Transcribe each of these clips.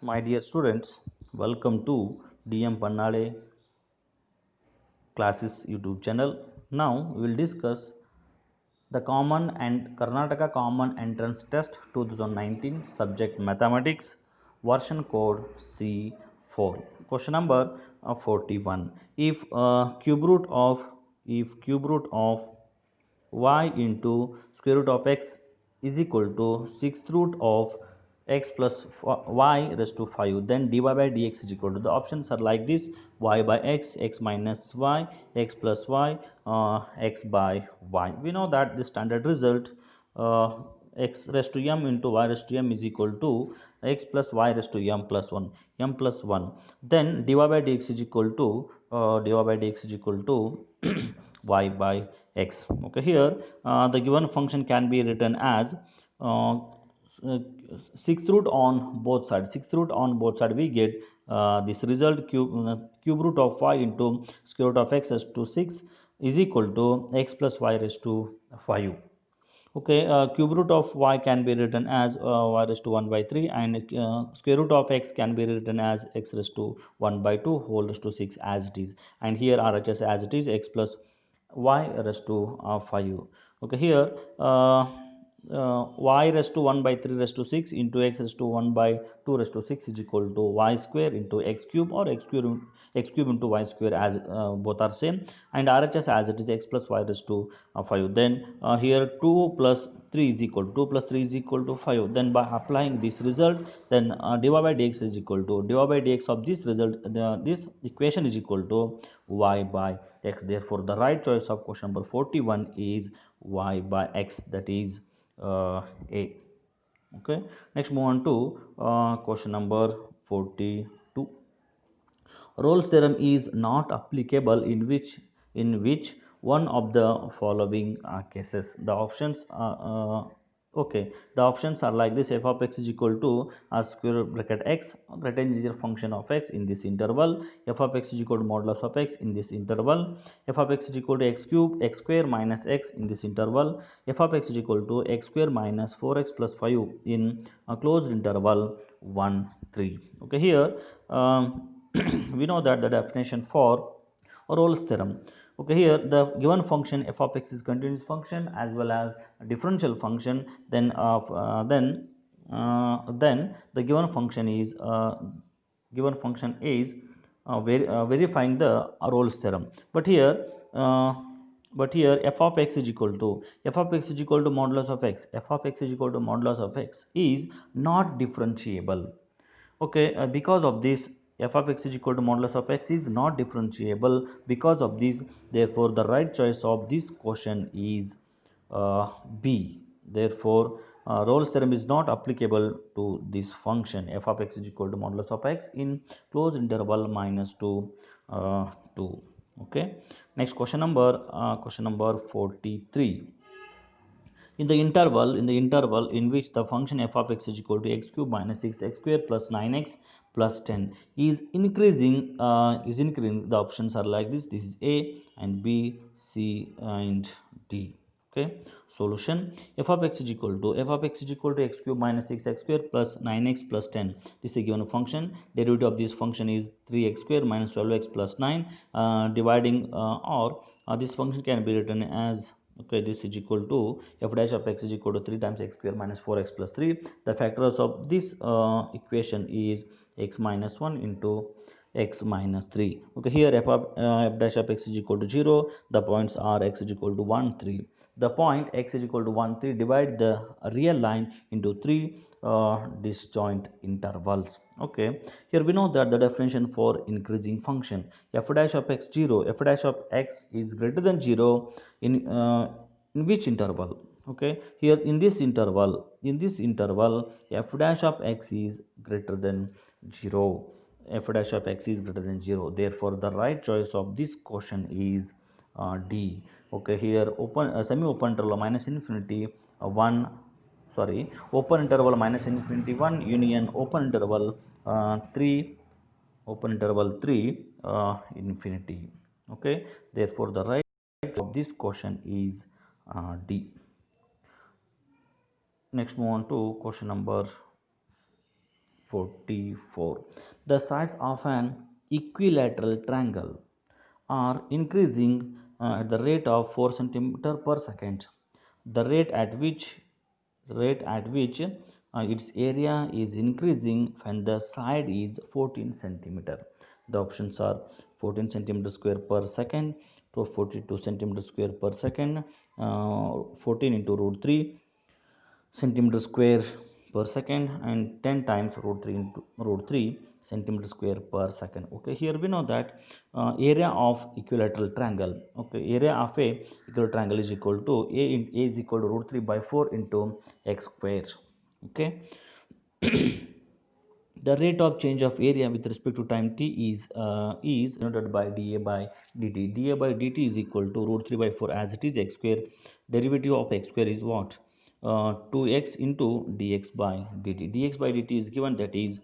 My dear students, welcome to DM Pannale Classes YouTube channel. Now we will discuss the Common and Karnataka Common Entrance Test 2019 subject Mathematics version code C4. Question number 41. If y into square root of x is equal to sixth root of x plus y raised to 5, then dy by dx is equal to, the options are like this: y by x, x minus y, x plus y, x by y. We know that the standard result, uh, x raised to m into y raised to m is equal to x plus y raised to m plus 1. Then dy by dx is equal to y by x. Okay, here the given function can be written as uh, sixth root on both sides. Sixth root on both sides, we get this result: cube root of y into square root of x raised to 6 is equal to x plus y raised to 5. Okay, cube root of y can be written as y raised to 1 by 3, and square root of x can be written as x raised to 1 by 2 whole raised to 6 as it is. And here RHS as it is, x plus y raised to 5. Okay, here y raised to 1 by 3 raised to 6 into x raised to 1 by 2 raised to 6 is equal to y square into x cube, or x cube into y square, as both are same. And RHS as it is, x plus y raised to 5. Then here 2 plus 3 is equal to 2 plus 3 is equal to 5. Then by applying this result, then dy by dx is equal to dy by dx of this result, this equation is equal to y by x. Therefore the right choice of question number 41 is y by x, that is a. Okay, next move on to question number 42. Rolle's theorem is not applicable in which one of the following cases. The options are okay. The options are like this: f of x is equal to square bracket x, greater than 0 function of x in this interval; f of x is equal to modulus of x in this interval; f of x is equal to x cube x square minus x in this interval; f of x is equal to x square minus 4x plus 5 in a closed interval 1 3. Okay, here we know that the definition for Rolle's theorem. Okay, here the given function f of x is continuous function as well as a differential function. Then the given function is verifying the Rolle's theorem. Uh, but here f of x is equal to modulus of x. F of x is equal to modulus of x is not differentiable. Okay, because of this, f of x is equal to modulus of x is not differentiable. Because of this, therefore the right choice of this question is b. Therefore Rolle's theorem is not applicable to this function f of x is equal to modulus of x in closed interval minus 2 2. Okay, next question number 43. In the interval in which the function f of x is equal to x cube minus 6x square plus 9x plus 10 is increasing, the options are like this: this is a and b, c and d. Okay, solution: f of x is equal to x cube minus 6x square plus 9x plus 10. This is a given function. Derivative of this function is 3x square minus 12x plus 9. Dividing or this function can be written as, okay, this is equal to f dash of x is equal to 3 times x square minus 4x plus 3. The factors of this equation is x minus 1 into x minus 3. Okay, here f dash of x is equal to 0. The points are x is equal to 1 3. The point x is equal to 1 3, divide the real line into 3 disjoint intervals. Okay, here we know that the definition for increasing function: f dash of x 0, f dash of x is greater than 0 in which interval? Okay, here in this interval f dash of x is greater than 0. F dash of x is greater than 0. Therefore the right choice of this question is d. Okay, here semi open interval minus infinity 1, sorry, open interval minus infinity 1 union open interval 3, infinity. Okay, therefore the right of this question is d. Next move on to question number 44. The sides of an equilateral triangle are increasing at the rate of 4 centimeter per second. The rate at which its area is increasing when the side is 14 centimeter. The options are 14 centimeter square per second to 42 centimeter square per second, 14 into root 3 centimeter square per second, and 10 times root 3 into root 3 centimeter square per second. Okay, here we know that area of equilateral triangle, okay, area of a equilateral triangle is equal to a is equal to root 3 by 4 into x square. Okay. The rate of change of area with respect to time t is denoted by dA by dt. dA by dt is equal to root 3 by 4 as it is x square. Derivative of x square is what? 2x into dx by dt. Dx by dt is given, that is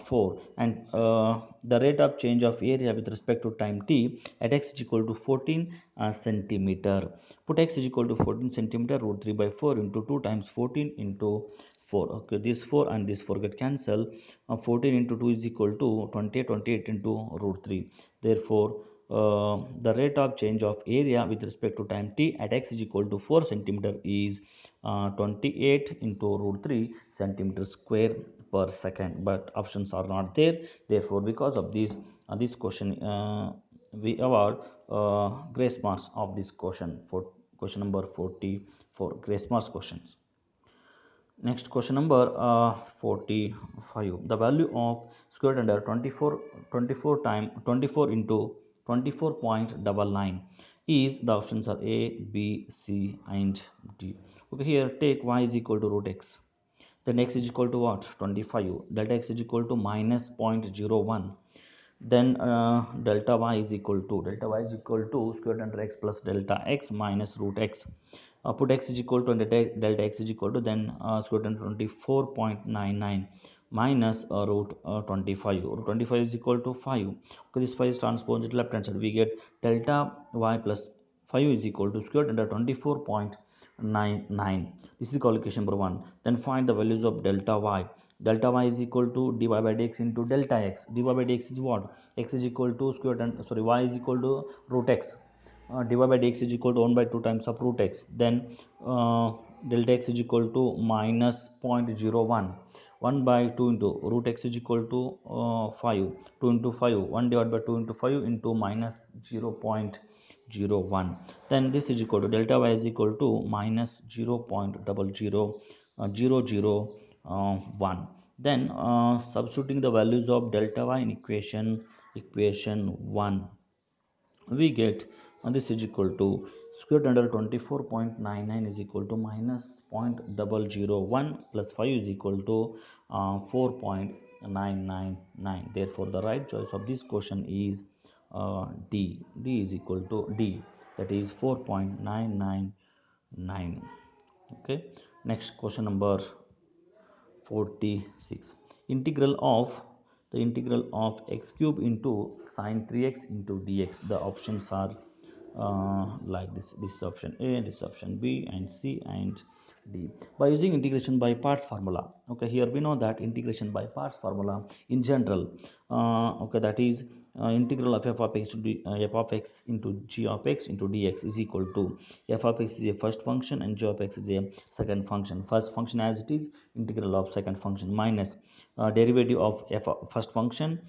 4, and the rate of change of area with respect to time t at x is equal to 14 centimeter. Put x is equal to 14 centimeter, root 3 by 4 into 2 times 14 into 4. Okay, this 4 and this 4 get cancel. 14 into 2 is equal to 28. 28 into root 3. Therefore the rate of change of area with respect to time t at x is equal to 4 centimeter is 28 into root 3 centimeter square per second, but options are not there. Therefore, because of this question, we award grace marks of this question for question number 44, grace marks questions. Next question number 45. The value of square root under 24 time 24 into 24.99 is, the options are A, B, C and D. Okay, here take y is equal to root x. Then x is equal to what? 25. Delta x is equal to minus 0.01. Then delta y is equal to square root under x plus delta x minus root x. Put x is equal to delta x is equal to, then square root under 24.99 minus root 25. Root 25 is equal to 5. Okay, this 5 is transposed to left hand side. We get delta y plus 5 is equal to square root under 24.99. This is calculation number 1. Then find the values of delta y. Delta y is equal to dy by dx into delta x. Dy by dx is what? X is equal to square root and sorry, y is equal to root x. Dy by dx is equal to 1 by 2 times of root x. Then delta x is equal to minus 0.01. 1 by 2 into root x is equal to 5. 2 into 5, 1 divided by 2 into 5 into minus 0.01. Then this is equal to delta y is equal to minus 0.00001. Then substituting the values of delta y in equation 1, we get this is equal to square root under 24.99 is equal to minus 0.001 plus 5 is equal to 4.999. Therefore the right choice of this question is D. D is equal to D, that is 4.999. Okay, next question number 46. Integral of x cube into sine 3x into dx. The options are like this is option A, this is option B and C and D. By using integration by parts formula, okay, here we know that integration by parts formula in general, okay, that is integral of f of x to f of x into g of x into dx is equal to f of x is a first function and g of x is a second function. First function as it is, integral of second function minus derivative of f of first function,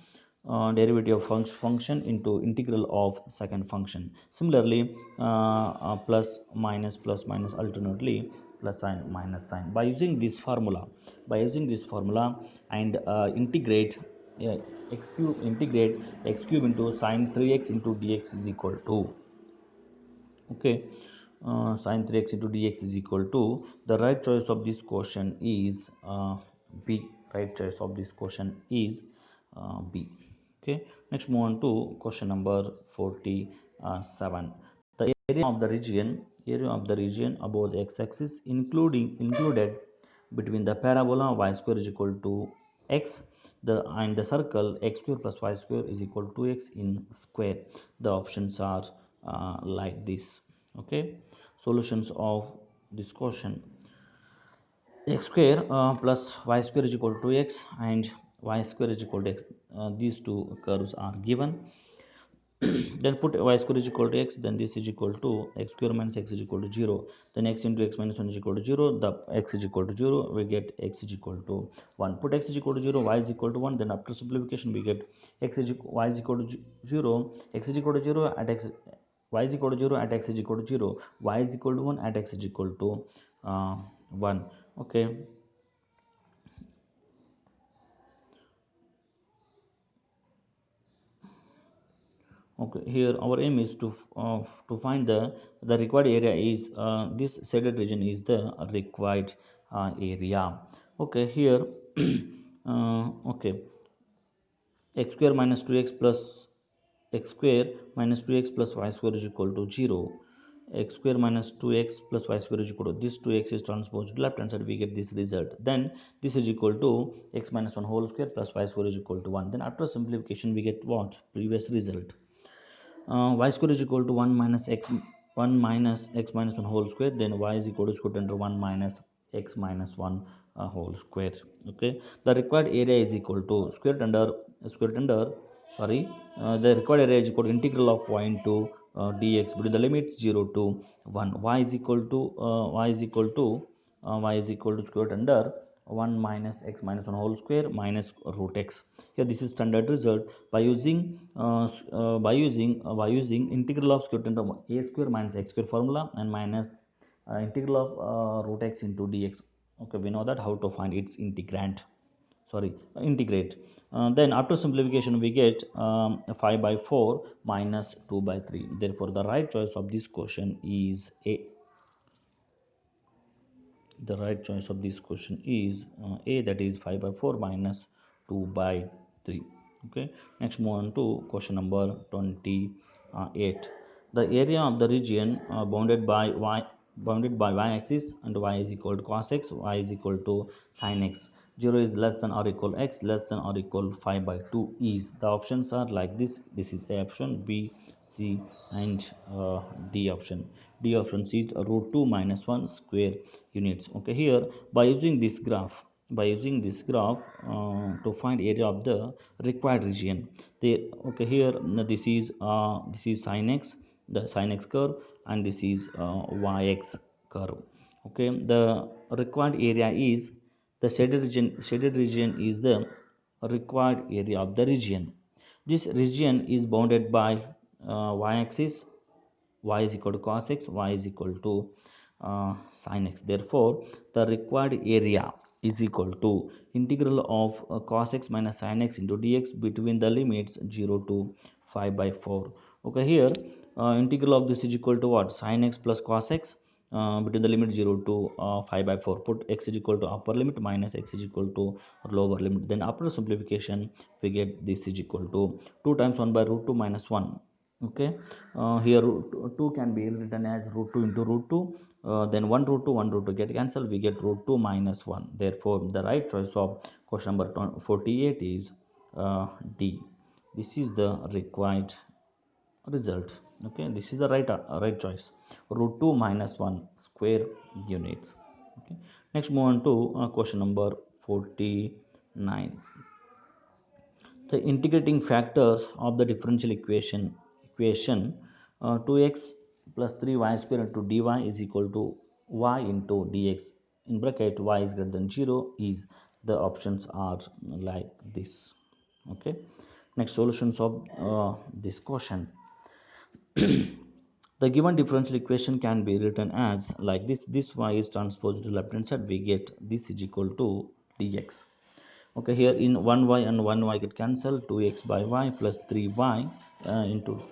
derivative of function into integral of second function. Similarly, plus minus alternately plus sign minus sign. By using this formula, and integrate x cube into sine 3x into dx is equal to, okay, sine 3x into dx is equal to, the right choice of this question is B. Right choice of this question is B. Okay, next move on to question number 47. The area of the region above the x-axis included between the parabola y square is equal to x and the circle x square plus y square is equal to x in square. The options are like this. Okay, solutions of this question: x square plus y square is equal to x and y square is equal to x. These two curves are given. Then put y square is equal to x, then this is equal to x square minus x is equal to 0, then x into x minus 1 is equal to 0, the x is equal to 0, we get x is equal to 1. Put x is equal to 0, y is equal to 1, then after simplification we get y is equal to 0, x is equal to 0 at x, y is equal to 0 at x is equal to 0, y is equal to 1 at x is equal to 1. Okay. Okay, here our aim is to find the required area is this shaded region is the required area. Okay, here okay, x square minus 2x plus x square minus 2x plus y square is equal to 0. X square minus 2x plus y square is equal to this 2x is transposed to left hand side, we get this result. Then this is equal to x minus 1 whole square plus y square is equal to 1. Then after simplification we get what previous result. Y square is equal to 1 minus x 1 minus x minus 1 whole square, then y is equal to square root under 1 minus x minus 1 whole square. Okay, the required area is equal to square root under sorry the required area is equal to integral of y into dx between the limits 0 to 1. Y is equal to square root under 1 minus x minus 1 whole square minus root x. Here this is standard result by using integral of square root under a square minus x square formula and minus integral of root x into dx. Okay, we know that how to find its integrand, sorry integrate. Then after simplification we get 5 by 4 minus 2 by 3. Therefore the right choice of this question is a. The right choice of this question is a, that is 5 by 4 minus 2 by 3. Okay, next move on to question number 28. The area of the region bounded by y axis and y is equal to cos x, y is equal to sin x, 0 is less than or equal x, less than or equal 5 by 2 is. The options are like this. This is a option, b, c and d option. D option is root 2 minus 1 square units. Okay, here by using this graph, to find area of the required region, they okay here this is sin x, the sin x curve, and this is yx curve. Okay, the required area is the shaded region is the required area of the region. This region is bounded by y-axis, y is equal to cos x, y is equal to sin x. Therefore the required area is equal to integral of cos x minus sin x into dx between the limits 0 to 5 by 4. Okay, here integral of this is equal to what, sin x plus cos x between the limit 0 to 5 by 4. Put x is equal to upper limit minus x is equal to lower limit. Then after simplification we get this is equal to 2 times 1 by root 2 minus 1. Okay, here root 2 can be written as root 2 into root 2, then 1 root 2 1 root 2 get cancelled, we get root 2 minus 1. Therefore the right choice of question number 48 is D. This is the required result. Okay, this is the right choice, root 2 minus 1 square units. Okay, next move on to question number 49. The integrating factors of the differential equation 2x plus 3y square into dy is equal to y into dx in bracket y is greater than 0 is. The options are like this. Okay, next solutions of this question. The given differential equation can be written as like this y is transposed to left hand side, we get this is equal to dx. Okay, here in 1y and 1y get cancelled, 2x by y plus 3y into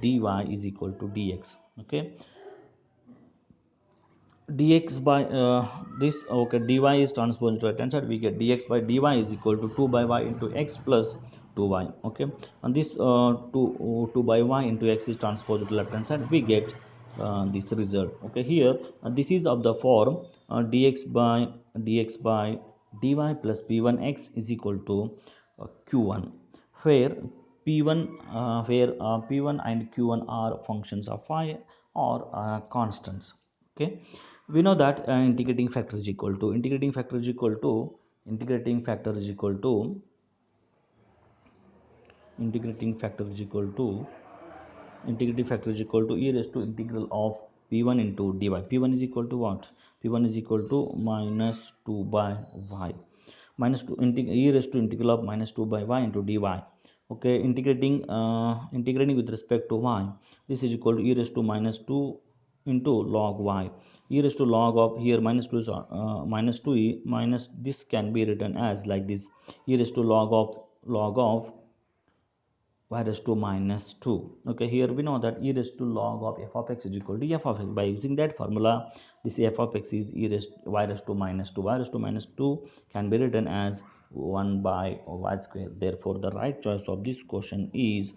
dy is equal to dx. Okay, dx by this okay dy is transposed to right hand side, we get dx by dy is equal to 2 by y into x plus 2y. Okay, and this 2 by y into x is transposed to left hand side, we get this result. Okay, here this is of the form dx by dy plus p1x is equal to q1, where p1 and q1 are functions of y or constants. Okay, we know that integrating factor is equal to integrating factor is equal to e raised to integral of p1 into dy. P1 is equal to what? P1 is equal to minus 2 by y, minus 2 e raised to integral of minus 2 by y into dy. Okay, integrating with respect to y, this is equal to e raised to minus 2 into log y. E raised to log of, here minus 2 is minus 2e minus, this can be written as like this, e raised to log of y raised to minus 2. Okay, here we know that e raised to log of f of x is equal to f of x. By using that formula, this f of x is y raised to minus 2. Y raised to minus 2 can be written as 1 by y square. Therefore the right choice of this question is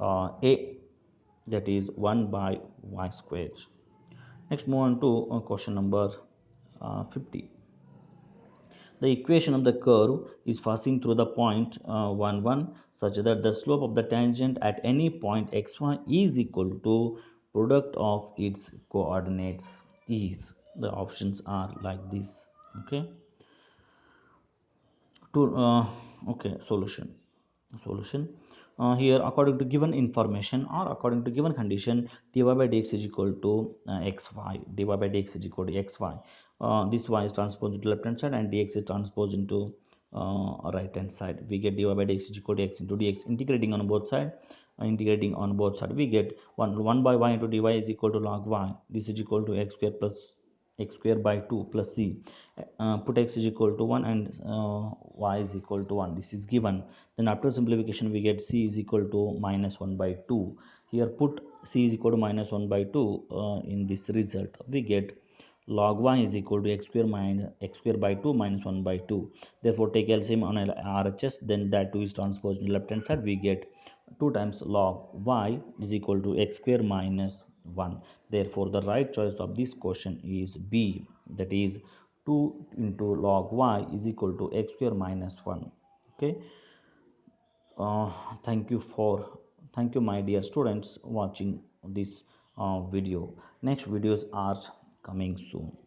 a, that is 1 by y square. Next, move on to question number 50. The equation of the curve is passing through the point 1 1, such that the slope of the tangent at any point xy is equal to product of its coordinates is. The options are like this. Okay. To okay, solution. Here, according to given information or according to given condition, dy by dx is equal to xy. Dy by dx is equal to xy. This y is transposed into left hand side and dx is transposed into right hand side. We get dy by dx is equal to x into dx. Integrating on both sides, we get 1 by y into dy is equal to log y. This is equal to x square plus x square by 2 plus c. Put x is equal to 1 and y is equal to 1. This is given. Then after simplification we get c is equal to minus 1 by 2. Here put c is equal to minus 1 by 2 in this result. We get log y is equal to x square minus x square by 2 minus 1 by 2. Therefore take LCM on RHS, then that 2 is transposed in the left hand side. We get 2 times log y is equal to x square minus 1. Therefore the right choice of this question is B, that is 2 into log y is equal to x square minus 1. Okay. uh, thank you for thank you my dear students watching this video. Next videos are coming soon.